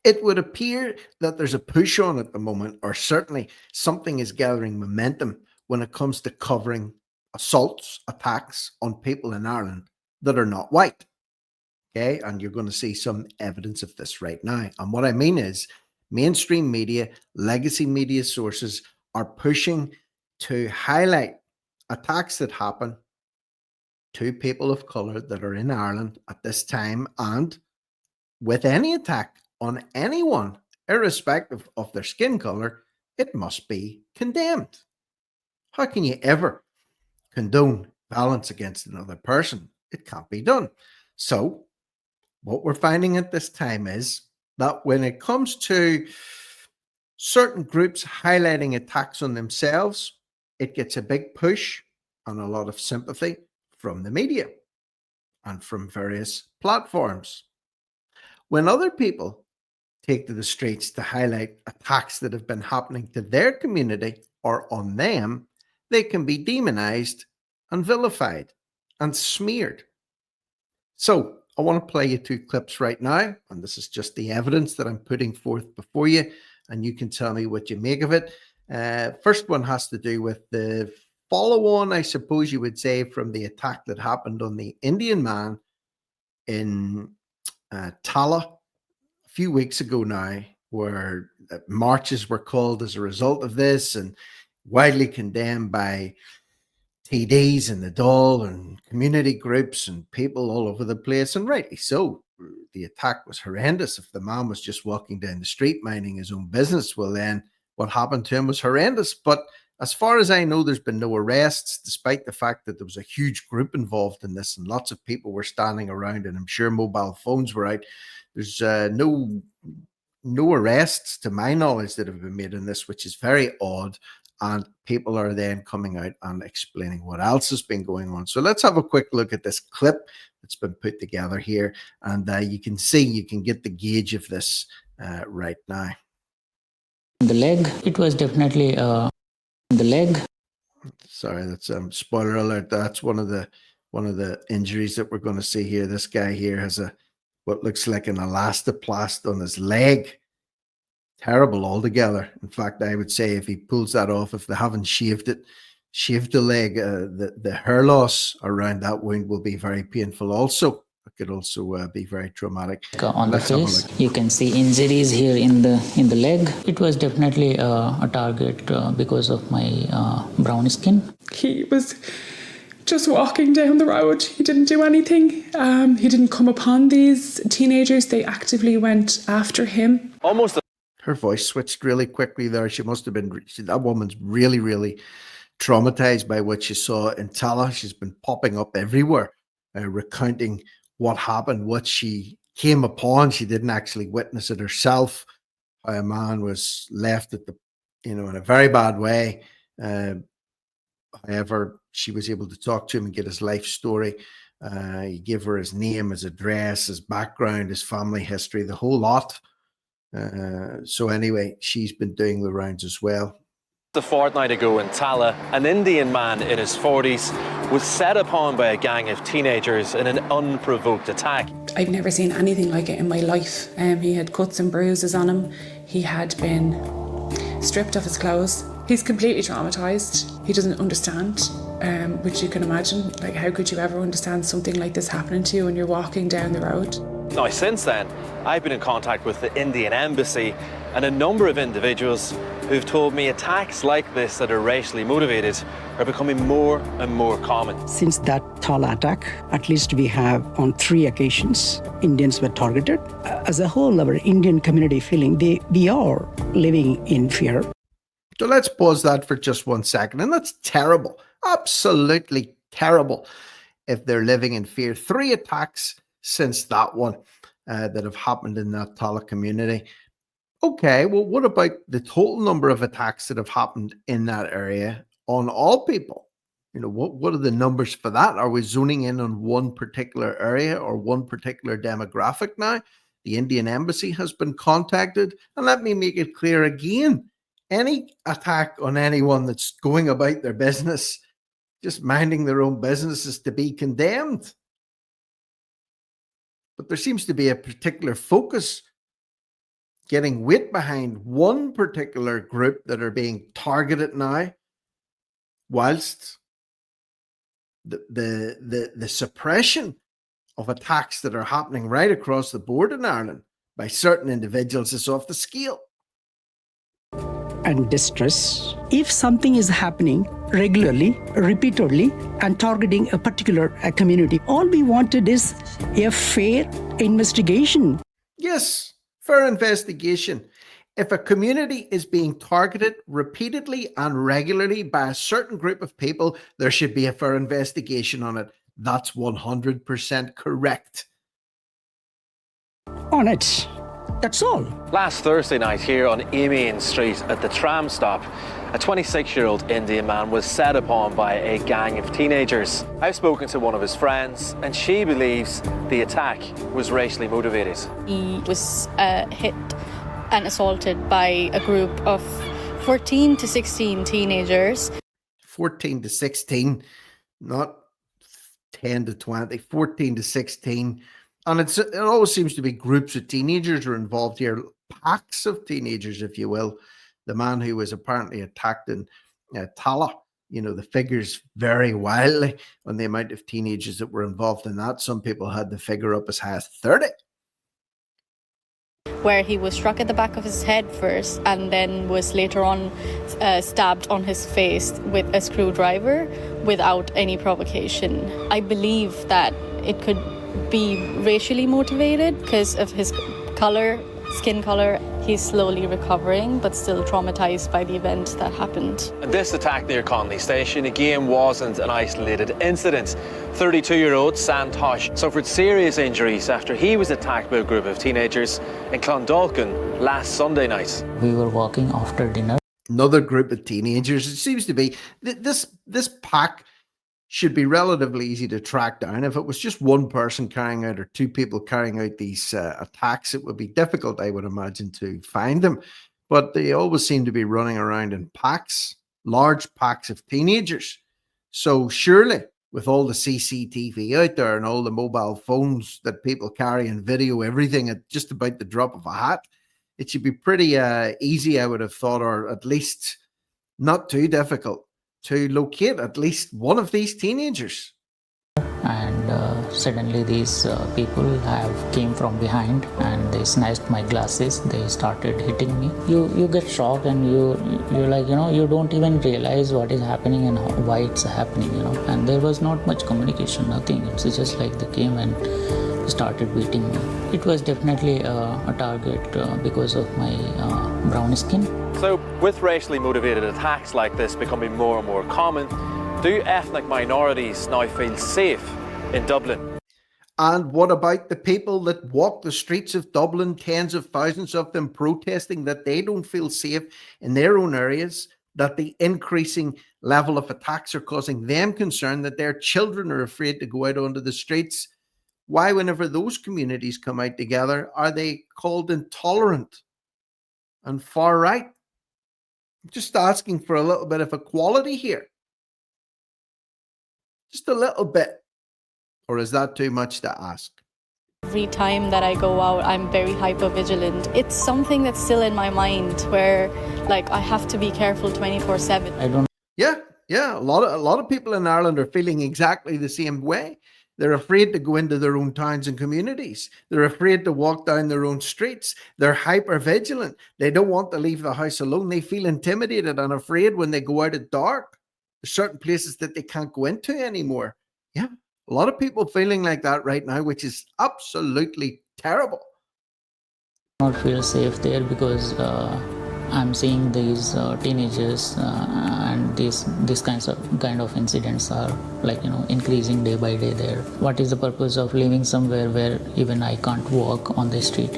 It would appear that there's a push on at the moment, or certainly something is gathering momentum when it comes to covering assaults, attacks on people in Ireland that are not white. Okay. And you're going to see some evidence of this right now. And what I mean is mainstream media, legacy media sources are pushing to highlight attacks that happen to people of color that are in Ireland at this time. And with any attack on anyone, irrespective of their skin color, it must be condemned. How can you ever condone violence against another person? It can't be done. So, what we're finding at this time is that when it comes to certain groups highlighting attacks on themselves, it gets a big push and a lot of sympathy from the media and from various platforms. When other people take to the streets to highlight attacks that have been happening to their community or on them, they can be demonized and vilified and smeared. So I want to play you two clips right now, and this is just the evidence that I'm putting forth before you, and you can tell me what you make of it. First one has to do with the follow-on, I suppose you would say, from the attack that happened on the Indian man in Tallaght a few weeks ago now, where marches were called as a result of this and widely condemned by TDs and the Dáil and community groups and people all over the place, and rightly so. The attack was horrendous. If the man was just walking down the street minding his own business, well, then what happened to him was horrendous. But as far as I know, there's been no arrests, despite the fact that there was a huge group involved in this and lots of people were standing around, and I'm sure mobile phones were out. There's no arrests, to my knowledge, that have been made in this, which is very odd. And people are then coming out and explaining what else has been going on. So let's have a quick look at this clip that's been put together here. And you can see, you can get the gauge of this right now. The leg, it was definitely the leg. Sorry, that's spoiler alert. That's one of the injuries that we're going to see here. This guy here has what looks like an elastoplast on his leg. Terrible altogether. In fact, I would say if he pulls that off, if they haven't shaved the leg, the hair loss around that wound will be very painful also. It could also be very traumatic. On the face, you can see injuries here in the leg. It was definitely a target because of my brown skin. He was just walking down the road. He didn't do anything. He didn't come upon these teenagers. They actively went after him. Her voice switched really quickly there. She must have been, that woman's really, really traumatized by what she saw in Tallaght. She's been popping up everywhere, recounting what happened, what she came upon. She didn't actually witness it herself. How a man was left at in a very bad way. However, she was able to talk to him and get his life story. He gave her his name, his address, his background, his family history, the whole lot. So anyway, she's been doing the rounds as well. A fortnight ago in Tallaght, an Indian man in his 40s was set upon by a gang of teenagers in an unprovoked attack. I've never seen anything like it in my life. He had cuts and bruises on him. He had been stripped of his clothes. He's completely traumatised. He doesn't understand, which you can imagine. Like, how could you ever understand something like this happening to you when you're walking down the road? Now, since then, I've been in contact with the Indian embassy and a number of individuals who've told me attacks like this that are racially motivated are becoming more and more common. Since that Tallaght attack, at least we have on 3 occasions, Indians were targeted. As a whole, our Indian community feeling we are living in fear. So let's pause that for just 1 second. And that's terrible, absolutely terrible if they're living in fear. 3 attacks since that one that have happened in that Tallaght community. Okay, well, what about the total number of attacks that have happened in that area on all people? What are the numbers for that? Are we zoning in on one particular area or one particular demographic now? The Indian embassy has been contacted. And let me make it clear again, any attack on anyone that's going about their business, just minding their own business, is to be condemned. But there seems to be a particular focus getting weight behind one particular group that are being targeted now, whilst the suppression of attacks that are happening right across the board in Ireland by certain individuals is off the scale. And distress. If something is happening regularly, repeatedly, and targeting a particular community, all we wanted is a fair investigation. Yes, fair investigation. If a community is being targeted repeatedly and regularly by a certain group of people, there should be a fair investigation on it. That's 100% correct. On it. That's all. Last Thursday night here on Amiens Street at the tram stop, a 26-year-old Indian man was set upon by a gang of teenagers. I've spoken to one of his friends and she believes the attack was racially motivated. He was hit and assaulted by a group of 14 to 16 teenagers. 14 to 16, not 10 to 20, 14 to 16. And it always seems to be groups of teenagers are involved here, packs of teenagers, if you will. The man who was apparently attacked in Tallaght, the figures vary wildly on the amount of teenagers that were involved in that. Some people had the figure up as high as 30. Where he was struck at the back of his head first and then was later on stabbed on his face with a screwdriver without any provocation. I believe that it could be racially motivated because of his skin color. He's slowly recovering but still traumatized by the event that happened. And this attack near Conley Station again wasn't an isolated incident. 32-year-old Santosh suffered serious injuries after he was attacked by a group of teenagers in Clondalkin last Sunday night. We were walking after dinner. Another group of teenagers. It seems to be this pack should be relatively easy to track down. If it was just one person carrying out or two people carrying out these attacks, it would be difficult, I would imagine, to find them. But they always seem to be running around in packs, large packs of teenagers. So surely, with all the CCTV out there and all the mobile phones that people carry and video everything at just about the drop of a hat, it should be pretty easy, I would have thought, or at least not too difficult, to locate at least one of these teenagers. And suddenly these people came from behind and they snatched my glasses. They started hitting me. You get shocked and you're like, you don't even realize what is happening and why it's happening, And there was not much communication, nothing. It's just like they came and started beating me. It was definitely a target because of my brown skin. So with racially motivated attacks like this becoming more and more common, do ethnic minorities now feel safe in Dublin? And what about the people that walk the streets of Dublin, tens of thousands of them protesting that they don't feel safe in their own areas, that the increasing level of attacks are causing them concern, that their children are afraid to go out onto the streets? Why, whenever those communities come out together, are they called intolerant and far right? I'm just asking for a little bit of equality here. Just a little bit. Or is that too much to ask? Every time that I go out, I'm very hyper vigilant. It's something that's still in my mind where, I have to be careful 24/7. I don't. Yeah. A lot of people in Ireland are feeling exactly the same way. They're afraid to go into their own towns and communities. They're afraid to walk down their own streets. They're hyper vigilant. They don't want to leave the house alone. They feel intimidated and afraid when they go out at dark. There's certain places that they can't go into anymore. Yeah, a lot of people feeling like that right now, which is absolutely terrible. Not feel safe there because I'm seeing these teenagers and these kind of incidents are increasing day by day there. What is the purpose of living somewhere where even I can't walk on the street,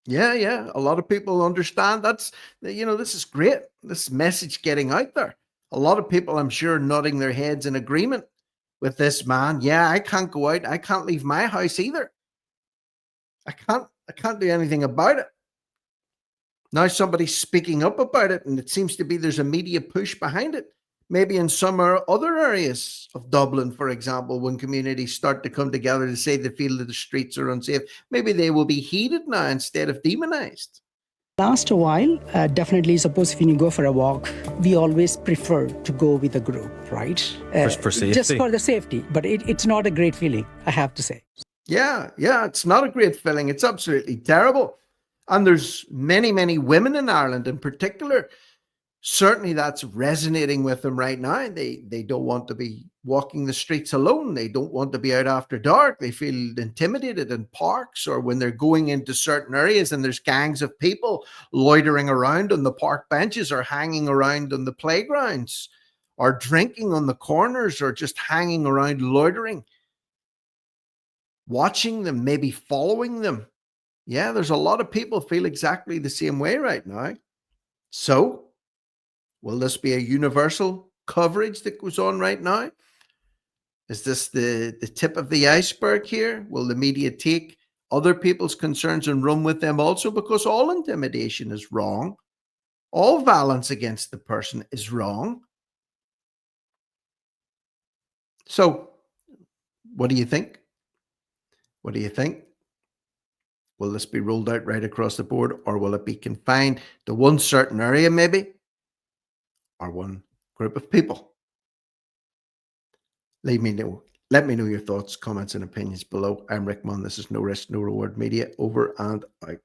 Yeah. A lot of people understand that's, this is great. This message getting out there. A lot of people, I'm sure, nodding their heads in agreement with this man. Yeah, I can't go out. I can't leave my house either. I can't do anything about it. Now somebody's speaking up about it, and it seems to be there's a media push behind it. Maybe in some other areas of Dublin, for example, when communities start to come together to say they feel that the streets are unsafe, maybe they will be heeded now instead of demonized. Last a while, definitely, suppose if you go for a walk, we always prefer to go with a group, right? For safety. Just for the safety, but it's not a great feeling, I have to say. Yeah, it's not a great feeling. It's absolutely terrible. And there's many, many women in Ireland in particular. Certainly that's resonating with them right now. They don't want to be walking the streets alone. They don't want to be out after dark. They feel intimidated in parks or when they're going into certain areas and there's gangs of people loitering around on the park benches or hanging around on the playgrounds or drinking on the corners or just hanging around loitering. Watching them, maybe following them. Yeah, there's a lot of people feel exactly the same way right now. So, will this be a universal coverage that goes on right now? Is this the tip of the iceberg here? Will the media take other people's concerns and run with them also? Because all intimidation is wrong. All violence against the person is wrong. So, what do you think? What do you think? Will this be rolled out right across the board, or will it be confined to one certain area maybe, or one group of people? Let me know your thoughts, comments, and opinions below. I'm Rick Munn. This is No Risk, No Reward Media. Over and out.